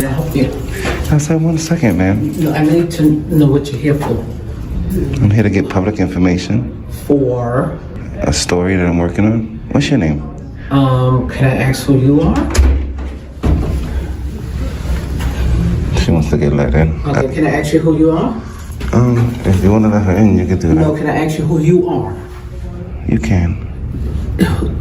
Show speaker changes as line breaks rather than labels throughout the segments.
Can I help you?
I said 1 second, ma'am.
No, I need to know what you're here for.
I'm here to get public information.
For?
A story that I'm working on. What's your name?
Can I ask who you are?
She wants to get let in.
Okay, can I ask you who you are?
If you want to let her in, you can do that.
No, can I ask you who you are?
You can.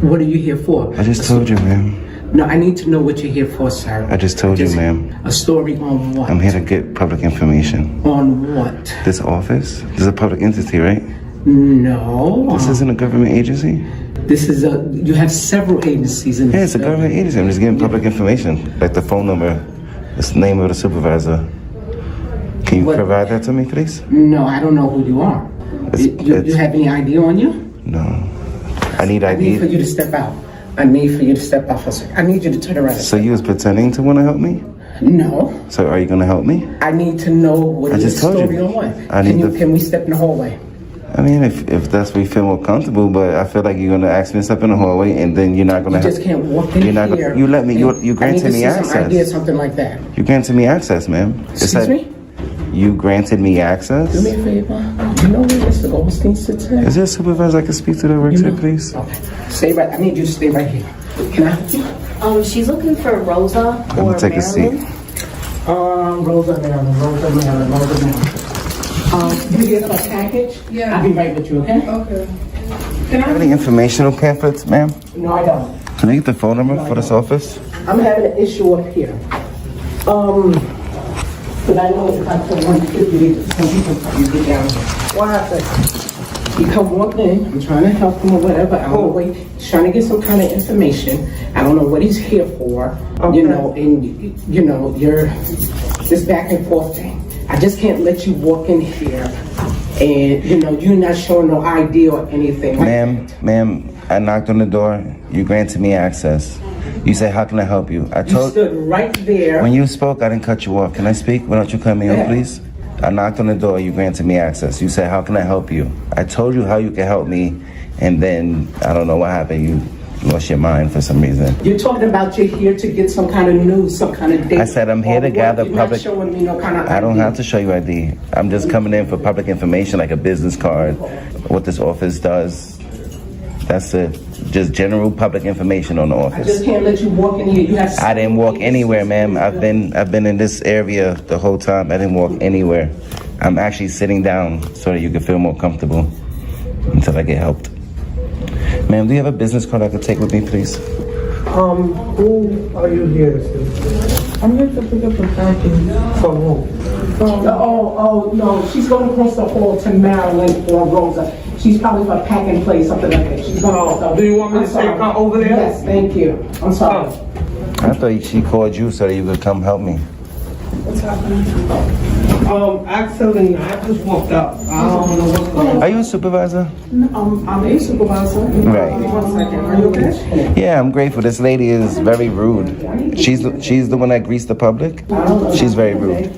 What are you here for?
I just told you, ma'am.
No, I need to know what you're here for, sir.
I just told you, ma'am.
A story on what?
I'm here to get public information.
On what?
This office? This is a public entity, right?
No.
This isn't a government agency?
This is you have several agencies in this.
Yeah, it's a government agency. I'm just getting public information, like the phone number, the name of the supervisor. Can you provide that to me, please?
No, I don't know who you are. You have any ID on you?
No. I need ID.
I need for you to step out. I need for you to step out for a second. I need you to turn around.
So you was pretending to want to help me?
No.
So are you going to help me?
I need to know what is the story on what. Can we step in the hallway?
I mean, if that's where you feel more comfortable, but I feel like you're going to ask me to step in the hallway and then you're not going to
You just can't walk in here.
You let me, you granted me access.
Some idea, something like that.
You granted me access, ma'am.
Excuse me?
You granted me access?
Do me a favor. You know where Mr. Goldstein sits at?
Is there a supervisor I can speak to that works here, please?
Okay. Stay right. I need you to stay right here. Can I help you?
She's looking for Rosa
I'm
or
gonna take a seat.
Rosa Maryland. You get a package? Yeah. I'll be right with you, okay?
Okay.
Do you have any informational pamphlets, ma'am?
No, I don't.
Can I get the phone number for this office?
I'm having an issue up here. But I know if I put 150, some people probably get down here. What happened? He come walk in, I'm trying to help him or whatever. I don't know what he's trying to get some kind of information. I don't know what he's here for. Okay. You know, and you know, you're this back and forth thing. I just can't let you walk in here and, you know, you're not showing no ID or anything.
Ma'am, I knocked on the door. You granted me access. You said, how can I help you?
You stood right there.
When you spoke, I didn't cut you off. Can I speak? Why don't you cut me off, please? I knocked on the door. You granted me access. You said, how can I help you? I told you how you can help me. And then, I don't know what happened. You lost your mind for some reason.
You're talking about you're here to get some kind of news, some kind of data.
I said I'm here to gather public.
You're not showing me no kind of ID.
I don't have to show you ID. I'm just coming in for public information, like a business card, what this office does. That's it. Just general public information on the office.
I just can't let you walk in here.
I didn't walk anywhere, ma'am. I've been in this area the whole time. I didn't walk anywhere. I'm actually sitting down so that you can feel more comfortable until I get helped. Ma'am, do you have a business card I could take with me, please?
Who are you here to see? I'm here to pick up a package from who?
No, she's going across the hall to Maryland or Rosa. She's probably for pack and play, something like that. She's going
do you want me to take her over there?
Yes, thank you. I'm sorry.
I thought she called you so that you could come help me.
What's happening? Actually, I just walked out. I don't know what's going on.
Are you a supervisor?
I'm a supervisor.
Right.
1 second. Are you okay?
Yeah, I'm grateful. This lady is very rude. She's the one that greets the public. She's very rude.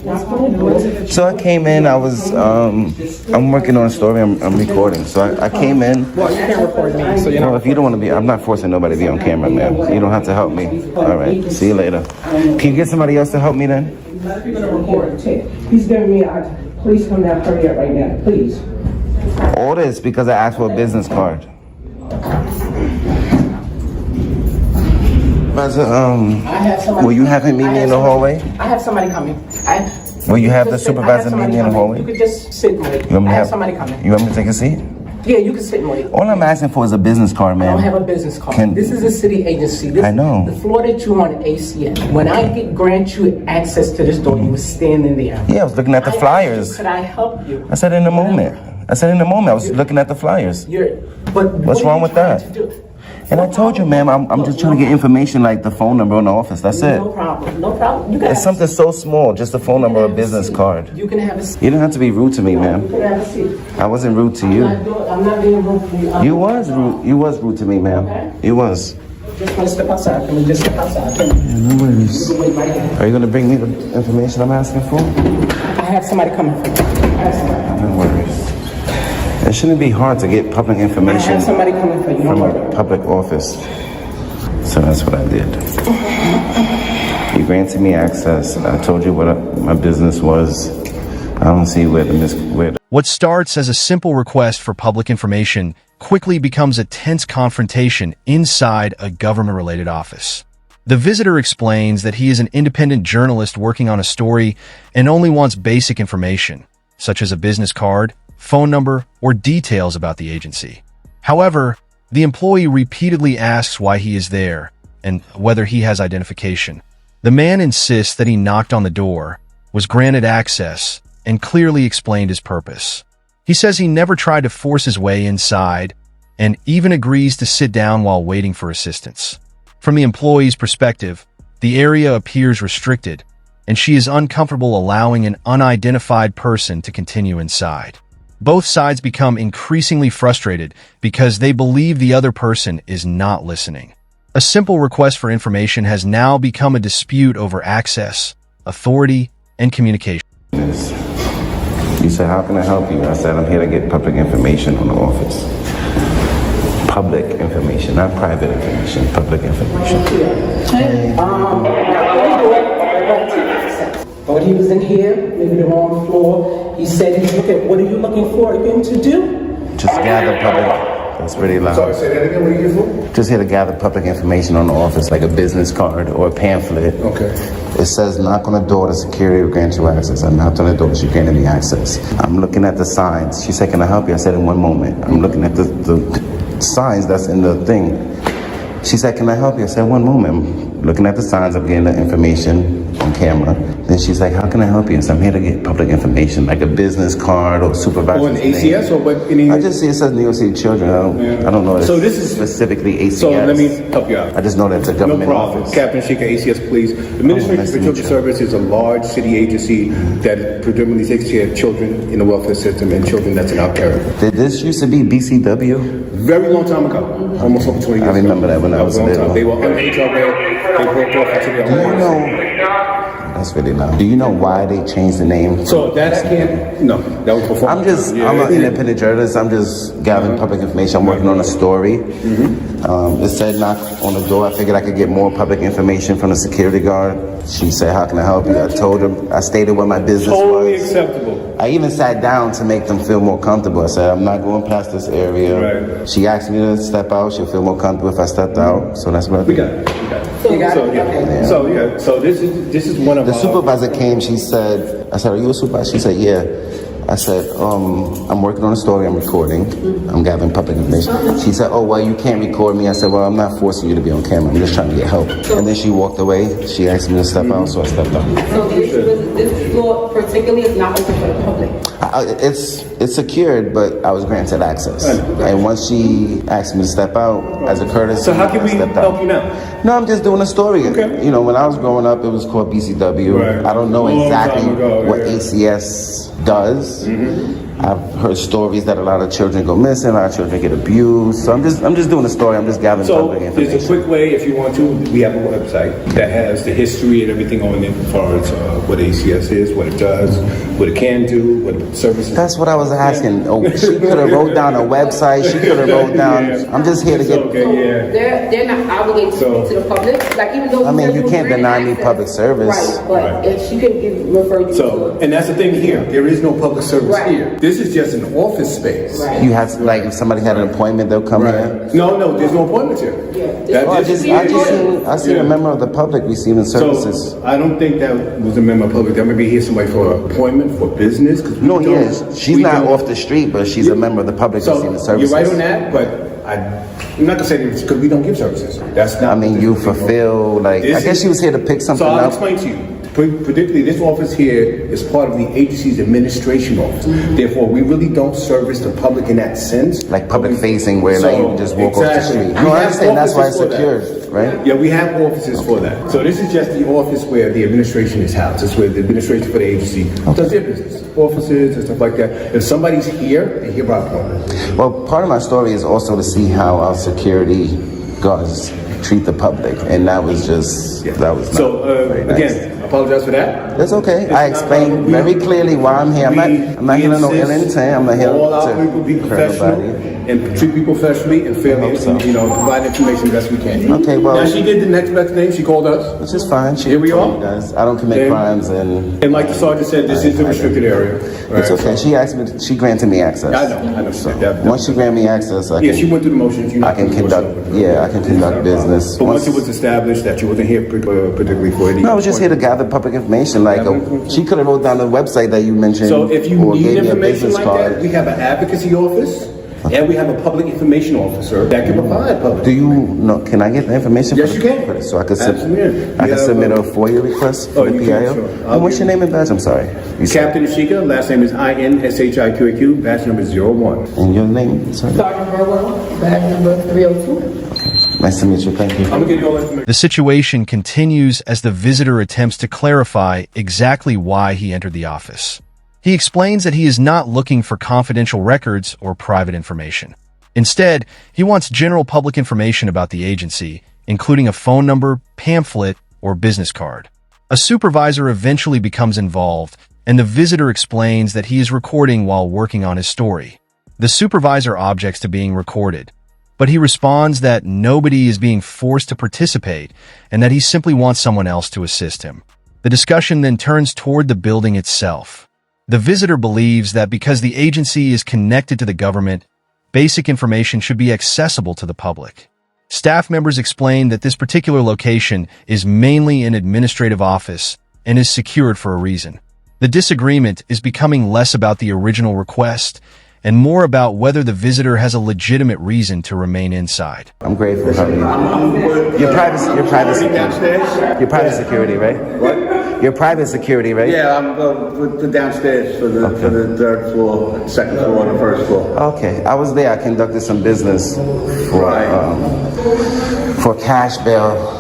So I came in. I was I'm working on a story. I'm recording. So I came in.
Well, you can't record me, so you know.
No, if you don't want to be, I'm not forcing nobody to be on camera, man. You don't have to help me. All right. See you later. Can you get somebody else to help me then?
You're gonna record it. He's giving me please come down, hurry up right now, please.
All this because I asked for a business card.
I have somebody.
Will you have him meet me in the hallway?
I have somebody coming.
Will you have the supervisor meet me in the hallway?
You could just sit and wait.
You want me
I
to
have somebody coming.
You want me to take a seat?
Yeah, you can sit and wait.
All I'm asking for is a business card, man.
I don't have a business card. This is a city agency.
I know.
The floor that you're on, ACN. When I grant you access to this door, you were standing there.
Yeah, I was looking at the flyers.
Could I help you?
I said in a moment. I was looking at the flyers. What's wrong with that? And I told you, ma'am, I'm just trying to get information like the phone number in the office. That's it.
No problem.
It's something so small, just a phone number or a business card.
You can have a seat.
You didn't have to be rude to me, ma'am.
You can have a seat.
I wasn't rude to you.
I'm not being rude to you.
You was rude. You was rude to me, ma'am. You was.
Just want to step outside. Can we just step outside?
No worries.
You can wait right here.
Are you going to bring me the information I'm asking for?
I have somebody coming for you. I have somebody.
No worries. It shouldn't be hard to get public
I
information
have somebody coming for you.
from a public office. So that's what I did. You granted me access. I told you what my business was. I don't see where
What starts as a simple request for public information quickly becomes a tense confrontation inside a government-related office. The visitor explains that he is an independent journalist working on a story and only wants basic information, such as a business card, phone number, or details about the agency. However, the employee repeatedly asks why he is there and whether he has identification. The man insists that he knocked on the door, was granted access, and clearly explained his purpose. He says he never tried to force his way inside and even agrees to sit down while waiting for assistance. From the employee's perspective, the area appears restricted, and she is uncomfortable allowing an unidentified person to continue inside. Both sides become increasingly frustrated because they believe the other person is not listening. A simple request for information has now become a dispute over access, authority, and communication.
You said, how can I help you? I said, I'm here to get public information on the office. Public information, not private information, public information.
But he was in here, maybe the wrong floor. He said he's looking, what are you looking for him to do?
Just gather public. That's pretty loud.
Sorry, say that again. What are you here for?
Just here to gather public information on the office, like a business card or a pamphlet.
Okay.
It says knock on the door, the security will grant you access. I knocked on the door, she granted me access. I'm looking at the signs. She said, can I help you? I said, in one moment. I'm looking at the signs that's in the thing. She said, can I help you? I said, one moment. I'm looking at the signs, I'm getting the information on camera. Then she's like, how can I help you? I said, I'm here to get public information, like a business card or supervisor.
Or an ACS or what?
I just see it says New York City Children. I don't know.
So this is
specifically ACS.
So let me help you out.
I just know that's a government
No problem.
office.
Captain Shika, ACS, please. Administration
nice
for
to meet
Children's
you.
Service is a large city agency that predominantly takes care of children in the welfare system and children that's in our care.
Did this used to be BCW?
Very long time ago, almost over 20 years
I remember that when I was
a long
little.
time. They were on HRA, they broke off into their
Do you
own.
know? That's really loud. Do you know why they changed the name?
So that's no, that was before.
I'm an independent journalist. I'm just gathering public information. I'm working on a story. It said knock on the door. I figured I could get more public information from the security guard. She said, how can I help you? I told her, I stated what my business
Totally
was.
acceptable.
I even sat down to make them feel more comfortable. I said, I'm not going past this area.
Right.
She asked me to step out. She'll feel more comfortable if I stepped out. So that's what I
We
did.
got it. We got it.
You got
So
it?
yeah.
Okay.
So yeah. So this is one of
The
our
supervisor came, she said, I said, are you a supervisor? She said, yeah. I said, I'm working on a story, I'm recording. I'm gathering public information. She said, oh, well, you can't record me. I said, well, I'm not forcing you to be on camera. I'm just trying to get help. And then she walked away. She asked me to step out, so I stepped out.
So this floor particularly is not open for the public?
It's secured, but I was granted access. And once she asked me to step out, as a courtesy,
So how can
I
we
stepped
help
out.
you now?
No, I'm just doing a story.
Okay.
You know, when I was growing up, it was called BCW.
Right.
I don't know
Long
exactly
time ago,
what
yeah.
ACS does. I've heard stories that a lot of children go missing, a lot of children get abused. So I'm just doing a story. I'm just gathering
So
public
there's
information.
a quick way, if you want to, we have a website that has the history and everything on it as far as what ACS is, what it does, what it can do, what the services.
That's what I was asking. Oh, she could have wrote down a website. She could have wrote down.
Yeah.
I'm just here to
It's
get.
okay, yeah.
They're not obligated to
So-
speak to the public, like even though.
I mean,
said
you
were
can't
granted
deny me
access.
public service.
Right, but
Right.
if she could refer you
So,
to.
and that's the thing here. There is no public service
Right.
here. This is just an office space.
Right.
You have to, like, if somebody had an appointment, they'll come here.
Right. No, there's no appointments here.
Yeah.
That-
Oh, I
this is-
seen a member of the public receiving services.
So I don't think that was a member of public. That may be here somebody for an appointment, for business. 'Cause we
No,
don't-
yes, she's
we
not
don't-
off the street, but she's a member of the public
So
receiving
you're
services.
right on that, but I'm not gonna say this because we don't give services. That's not.
I mean, you fulfill, like, I
This
guess
is-
she was here to pick something
So I'll
up.
explain to you. Particularly, this office here is part of the agency's administration office. Therefore, we really don't service the public in that sense.
Like public facing, where like you can just walk off the
Exactly.
street.
We
No, I
have
understand. That's why it's
offices for that.
secured, right?
Yeah, we have offices for that. So this is just the office where the administration is housed. It's where the administration for the agency does their business. Offices and stuff like that. If somebody's here, they're here by appointment.
Well, part of my story is also to see how our security guards treat the public, and that was just that was not
So
very nice.
again, I apologize for that.
That's okay.
It's
I
not
explained
problem.
very clearly why I'm here. I'm not
We
here to no ill
insist
intent. I'm not here
all our people be
to hurt
professional.
nobody.
and treat people professionally and fairly,
I hope so.
and, you know, provide information the best we can.
Okay, well-
Now, she did the next best thing, she called us.
Which is fine.
Here we
told
are.
you guys, I don't commit
And-
crimes, and
And like the sergeant said, this is a restricted area.
it's okay. She asked me. She granted me access.
I know. That-
Once she granted me access, I
Yeah,
can,
she went through the motions, you know.
I can conduct. Yeah, I can conduct business.
But once it was established that you wasn't here particularly for any.
No, I was just here to gather public information. Like, she could have wrote down the website that you mentioned.
So if you
or
need
gave me a
information
business
like
card.
that, we have an advocacy office and we have a public information officer that can provide public.
Do you know? Can I get the information?
Yes,
for
you can.
for this? So I could
Absolutely.
I can
Yeah,
submit
well-
a FOIA request
Oh,
for the
you can,
PIO.
sure.
And what's your name and badge? I'm sorry. You said-
Captain Ishika, last name is INSHIQAQ, badge number 01.
And your name? Sorry.
Sergeant Burwell, badge number 302.
Nice to meet you. Thank you.
I'm gonna get you all that information.
The situation continues as the visitor attempts to clarify exactly why he entered the office. He explains that he is not looking for confidential records or private information. Instead, he wants general public information about the agency, including a phone number, pamphlet, or business card. A supervisor eventually becomes involved, and the visitor explains that he is recording while working on his story. The supervisor objects to being recorded, but he responds that nobody is being forced to participate and that he simply wants someone else to assist him. The discussion then turns toward the building itself. The visitor believes that because the agency is connected to the government, basic information should be accessible to the public. Staff members explain that this particular location is mainly an administrative office and is secured for a reason. The disagreement is becoming less about the original request and more about whether the visitor has a legitimate reason to remain inside.
I'm grateful for you. Your private security. Your private security, right?
What?
Your private security, right?
Yeah, I'm with the downstairs for the third floor, second floor, and the first floor.
Okay. I was there. I conducted some business for cash bail.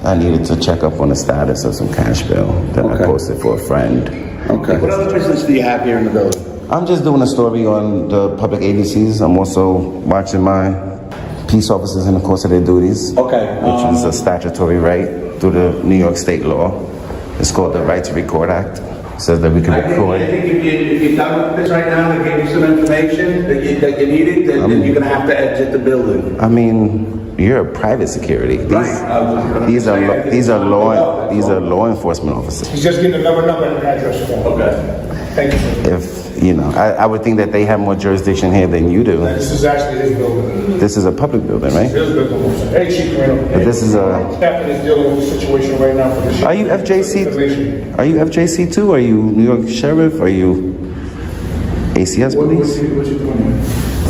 I needed to check up on the status of some cash bail that I
Okay.
posted for a friend.
Okay. What other business do you have here in the building?
I'm just doing a story on the public agencies. I'm also watching my peace officers in the course of their duties.
Okay,
Which is a statutory right through the New York State law. It's called the Right to Record Act. It says that we can
I think
record.
if you're done with this right now, they gave you some information that you needed, then you're gonna have to exit the building.
I mean, you're a private security. These are law enforcement officers.
He's just getting another number and address form.
Okay.
Thank you, sir.
If you know, I would think that they have more jurisdiction here than you do.
This is actually his building.
This is a public building, right?
His building. Hey, Chief Moreno.
But this is a.
Captain is dealing with the situation right now for the.
Are you FJC? Are you FJC too? Are you New York Sheriff? Are you ACS police?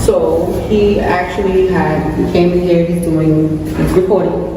So he actually he came in here, he's recording.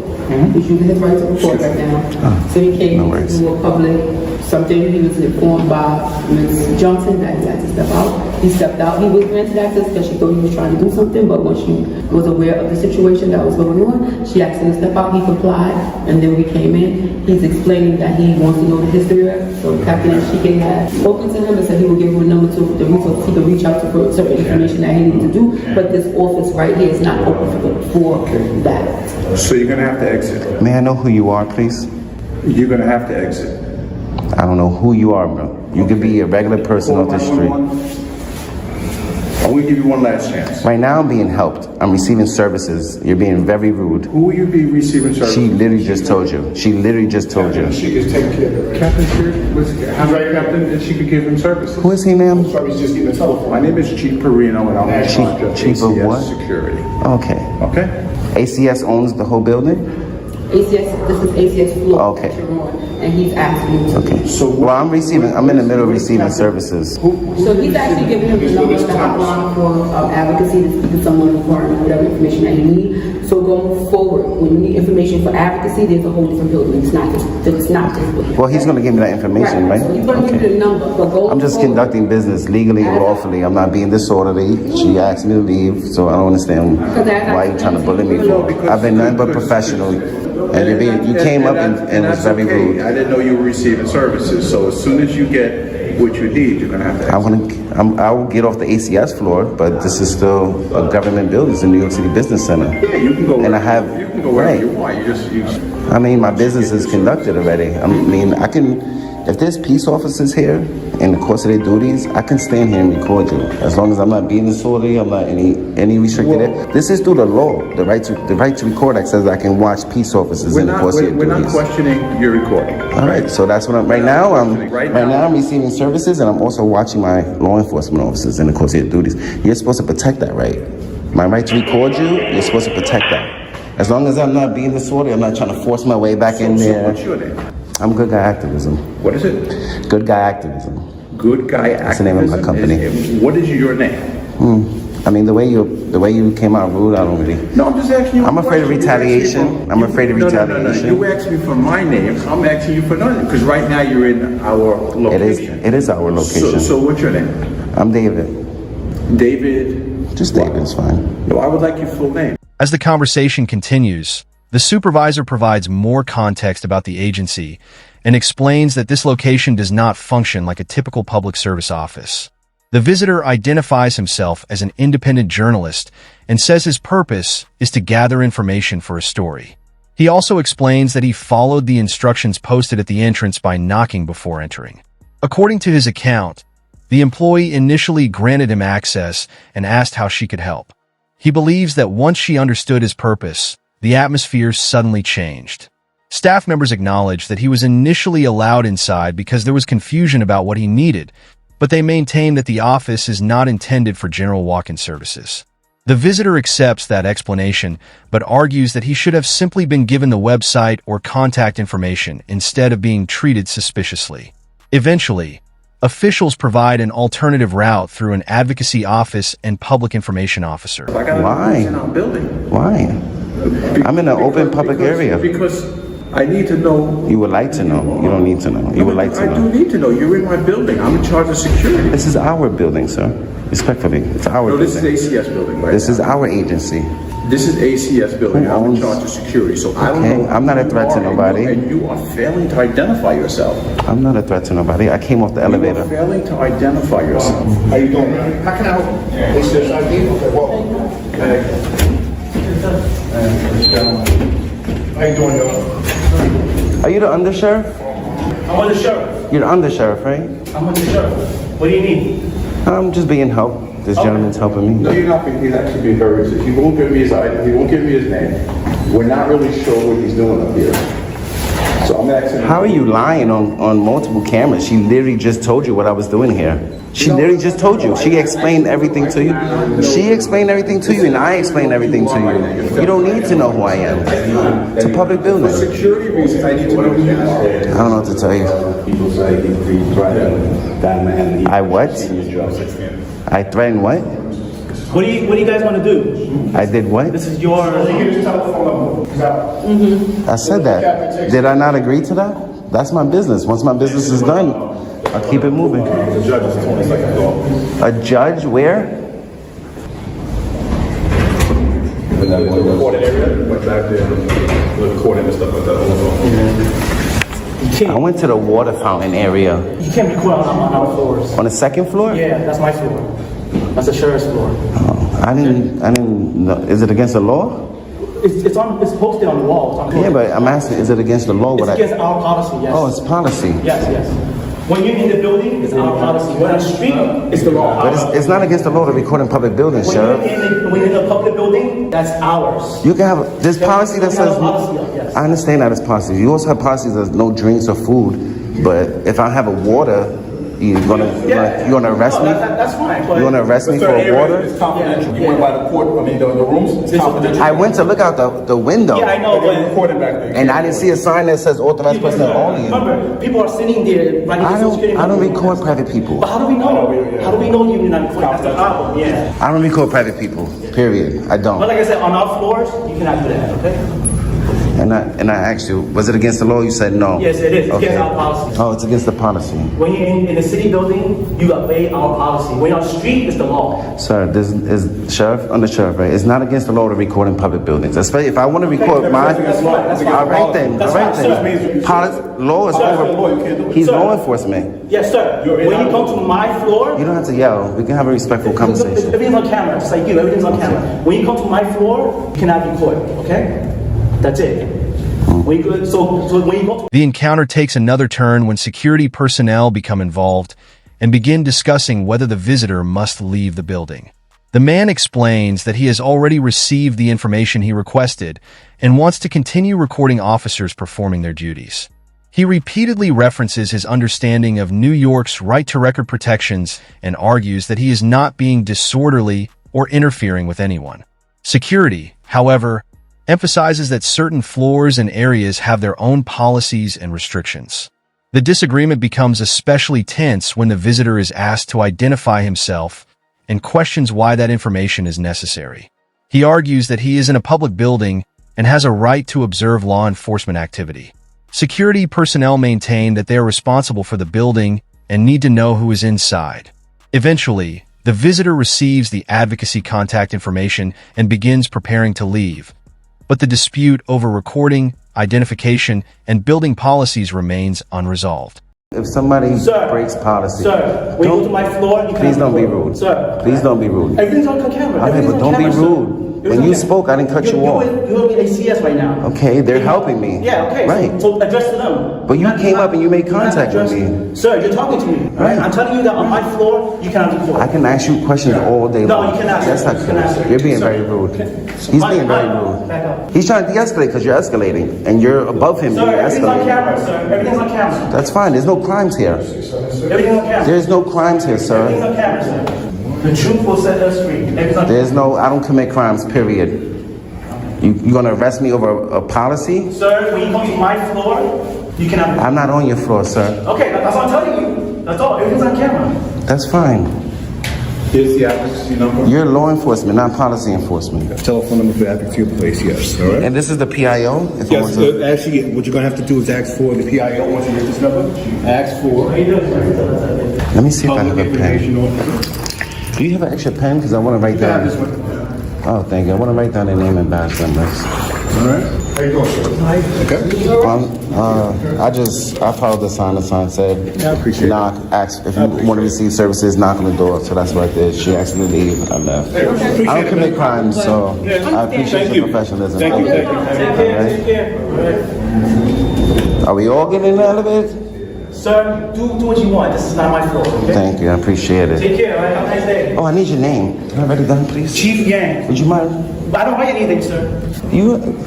He's using his right to record right now. So he came
No
to
worries.
do a public, something, he was informed by Ms. Johnson that he had to step out. He stepped out, he was granted access because she thought he was trying to do something, but when she was aware of the situation that was going on, she asked him to step out, he complied, and then we came in. He's explaining that he wants to know the history of it. So Captain Shika had spoken to him and said he would give him a number to the resource, he could reach out to for certain information that he needed to do, but this office right here is not open for that.
So you're gonna have to exit.
May I know who you are, please?
You're gonna have to exit.
I don't know who you are, bro. You could be a regular person off the street.
I want to give you one last chance.
Right now, I'm being helped. I'm receiving services. You're being very rude.
Who will you be receiving service?
She literally just told you. She literally just told you.
She is taking care of it.
Captain here, how right, Captain, and she could give him services.
Who is he, ma'am?
So he's just getting a telephone.
My name is Chief Perino, and I'm in charge of
Chief of
ACS
what?
Security.
Okay.
Okay?
ACS owns the whole building?
ACS, this is ACS floor.
Okay.
that you're on, and he's asking you to.
Okay. Well, I'm in the middle of receiving services.
So he's actually giving him the number of the hotline for advocacy to speak to someone requiring whatever information that he needs. So going forward, when you need information for advocacy, there's a whole different building. It's not this building.
Well, he's going to give me that information, right?
So he's going to give you the number, but going
I'm just
forward-
conducting business legally and lawfully. I'm not being disorderly. She asked me to leave, so I don't understand why you're trying to bully me for. I've been nothing but professional, and you came up and was
that's
very
okay.
rude.
I didn't know you were receiving services, so as soon as you get what you need, you're gonna have to exit.
I will get off the ACS floor, but this is still a government building. It's the New York City Business Center.
Yeah, you can go
And I
wherever,
have-
you can go wherever
right.
you want. You
I mean, my business is conducted already. I mean, I can, If there's peace officers here in the course of their duties, I can stand here and record you. As long as I'm not being disorderly, I'm not any restricted. This is through the law. The right to record act says I can watch peace officers in the course of their duties.
We're not questioning your recording.
All right, so that's what I'm. Right now, I'm receiving services, and I'm also watching my law enforcement officers in the course of their duties. You're supposed to protect that right. My right to record you. You're supposed to protect that. As long as I'm not being disorderly, I'm not trying to force my way back in there.
So what's your name?
I'm Good Guy Activism.
What is it?
Good Guy Activism.
Good Guy Activism?
That's the name of my company.
What is your name?
I mean, the way you came out rude, I don't really.
No, I'm just asking you.
I'm afraid of retaliation. I'm afraid of retaliation.
No. You asked me for my name. I'm asking you for nothing because right now you're in our location.
It is our location.
So what's your name?
I'm David.
David.
Just David is fine.
No, I would like your full name.
As the conversation continues, the supervisor provides more context about the agency and explains that this location does not function like a typical public service office. The visitor identifies himself as an independent journalist and says his purpose is to gather information for a story. He also explains that he followed the instructions posted at the entrance by knocking before entering. According to his account, the employee initially granted him access and asked how she could help. He believes that once she understood his purpose, the atmosphere suddenly changed. Staff members acknowledged that he was initially allowed inside because there was confusion about what he needed, but they maintain that the office is not intended for general walk-in services. The visitor accepts that explanation, but argues that he should have simply been given the website or contact information instead of being treated suspiciously. Eventually, officials provide an alternative route through an advocacy office and public information officer.
Why? Why? I'm in an open public area.
Because I need to know.
You would like to know. You don't need to know. You would like to know.
I do need to know. You're in my building. I'm in charge of security.
This is our building, sir. Respectfully, it's our building.
No, this is ACS building, right?
This is our agency.
This is ACS building. I'm in charge of security, so I don't know.
I'm not a threat to nobody.
And you are failing to identify yourself.
I'm not a threat to nobody. I came off the elevator.
You are failing to identify yourself.
How you doing? How can I help? It's just ID. Okay, well. How you doing, y'all?
Are you the undersheriff?
I'm under sheriff.
You're the undersheriff, right?
I'm under sheriff. What do you need?
I'm just being helped. This gentleman's helping me.
No, you're not. He's actually being very racist. He won't give me his ID. He won't give me his name. We're not really sure what he's doing up here. So I'm asking.
How are you lying on multiple cameras? She literally just told you what I was doing here. She literally just told you. She explained everything to you. She explained everything to you, and I explained everything to you. You don't need to know who I am. It's a public building.
For security reasons, I need to know who you are.
I don't know what to tell you.
People say he threatened that man.
I what? I threatened what?
What do you guys want to do?
I did what?
This is your.
I said that. Did I not agree to that? That's my business. Once my business is done, I'll keep it moving.
The judge is 20 seconds off.
A judge where?
In the recorded area, went back there, recording and stuff like that.
I went to the water fountain area.
You can't record on our floors.
On the second floor?
Yeah, that's my floor. That's the sheriff's floor.
Oh, I didn't know. Is it against the law?
It's posted on the wall. It's on
Yeah, but I'm asking, is it against the law?
It's against our policy, yes.
Oh, it's policy.
Yes. When you're in the building, it's our policy. When on the street, it's the law.
But it's not against the law to record in public buildings, Sheriff.
When you're in a public building, that's ours.
You can have this policy that says.
Yes.
I understand that it's policy. You also have policies that no drinks or food. But if I have a water, you gonna arrest me?
That's fine.
You gonna arrest me for a water?
It's confidential. You went by the court, I mean, the rooms, it's confidential.
I went to look out the window.
Yeah, I know,
They
but
recorded back there.
And I didn't see a sign that says authorized personnel only.
remember, people are sitting there writing
I don't record private people.
But how do we know? How do we know you're not recording? That's the problem. Yeah.
I don't record private people. Period. I
But
don't.
like I said, on our floors, you cannot do that. Okay.
And I asked you, was it against the law? You said no.
Yes, it is. It's
Okay.
against our policy.
Oh, it's against the policy.
When you're in the city building, you obey our policy. When you're on the street, it's the law.
Sir, this is sheriff, under sheriff, right? It's not against the law to record in public buildings. Especially if I want to record my.
That's fine. That's fine.
All right then.
That's
All right
fine,
then.
sir.
Law is over. He's
Sir.
law enforcement.
Yes, sir. When you come to my floor,
You don't have to yell. We can have a respectful conversation.
everything's on camera. Just like you, everything's on camera. When you come to my floor, you cannot record. Okay? That's it. When you go, so when you go to
The encounter takes another turn when security personnel become involved and begin discussing whether the visitor must leave the building. The man explains that he has already received the information he requested and wants to continue recording officers performing their duties. He repeatedly references his understanding of New York's right-to-record protections and argues that he is not being disorderly or interfering with anyone. Security, however, emphasizes that certain floors and areas have their own policies and restrictions. The disagreement becomes especially tense when the visitor is asked to identify himself and questions why that information is necessary. He argues that he is in a public building and has a right to observe law enforcement activity. Security personnel maintain that they are responsible for the building and need to know who is inside. Eventually, the visitor receives the advocacy contact information and begins preparing to leave. But the dispute over recording, identification, and building policies remains unresolved.
If somebody
Sir.
breaks policy,
Sir, when you go to my floor, you
please don't be
record.
rude.
Sir.
Please don't be rude.
Everything's on camera.
Okay,
Everything's
but
on
don't be
camera, sir.
rude.
Everything's
When
on
you
camera.
spoke, I didn't cut you off.
You're in ACS right now.
Okay, they're helping me.
Yeah, okay.
Right.
So address to them.
But you came up and you made contact with me.
Sir, you're talking to me. Right? I'm telling you that on my floor, you cannot record.
I can ask you questions all day
No,
long.
you cannot.
That's not
You cannot.
cool. You're being
Sir.
very rude. He's being very rude.
Back up.
He's trying to de-escalate because you're escalating. And you're above him.
Sir,
You're
everything's on
escalating.
camera, sir. Everything's on camera.
That's fine. There's no crimes here.
Everything's on camera.
There's no crimes here,
Everything's
sir.
on camera, sir. The truth will set us free. Everything's on
There's no, I don't commit crimes, period. You gonna arrest me over a policy?
Sir, when you come to my floor, you cannot.
I'm not on your floor, sir.
Okay, that's what I'm telling you. That's all. Everything's on camera.
That's fine.
Here's the advocacy number.
You're law enforcement, not policy enforcement.
Telephone number for advocacy of place, yes, all right?
And this is the PIO? If I
Yes,
want to-
actually, what you're gonna have to do is ask for the PIO, once you get this number, ask for.
Let me see if I have
Public
a pen.
information officer.
Do you have an extra pen? Because I want to write
Yeah,
down.
this one.
Oh, thank you. I want to write down their name and badge numbers.
All right? How you doing, sir? Okay.
I followed the sign said,
Yeah, I appreciate it.
knock, ask, if you want to receive services, knock on the door. So that's what I did. She asked me to leave, I left. I don't commit crimes, so I appreciate
Thank
your
you.
professionalism.
Thank you.
Take care. Take care.
Are we all getting in the elevator?
Sir, do what you want. This is not my floor. Okay?
Thank you, I appreciate it.
Take care. All right? Have a nice day.
Oh, I need your name. Can I write it down, please?
Chief Yang.
Would you mind?
I don't write anything, sir.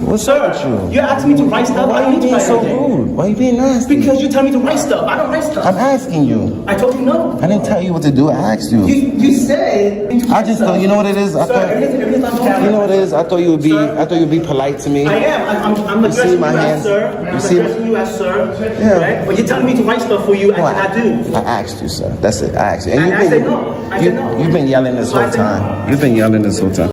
What's up with you?
You're asking me to write stuff.
Why
I
are
don't
you
need to
being
write
so
anything.
rude? Why are you being nasty?
Because you tell me to write stuff. I don't write stuff.
I'm asking you.
I told you no.
I didn't tell you what to do. I asked you.
You said.
I just thought, you know what it is? I
Sir,
thought,
everything's on camera.
you know what it is? I thought you would be, I thought you'd be polite to me.
I am. I'm
You see
addressing
my
you
hand?
as sir.
You
I'm
see-
addressing you as sir.
Yeah.
Right? But you're telling me to write stuff for you. I cannot do.
I asked you, sir. That's it. I asked you. And
I said no. I said no.
You've been yelling this
So I
whole
said no.
time. You've been yelling this whole time.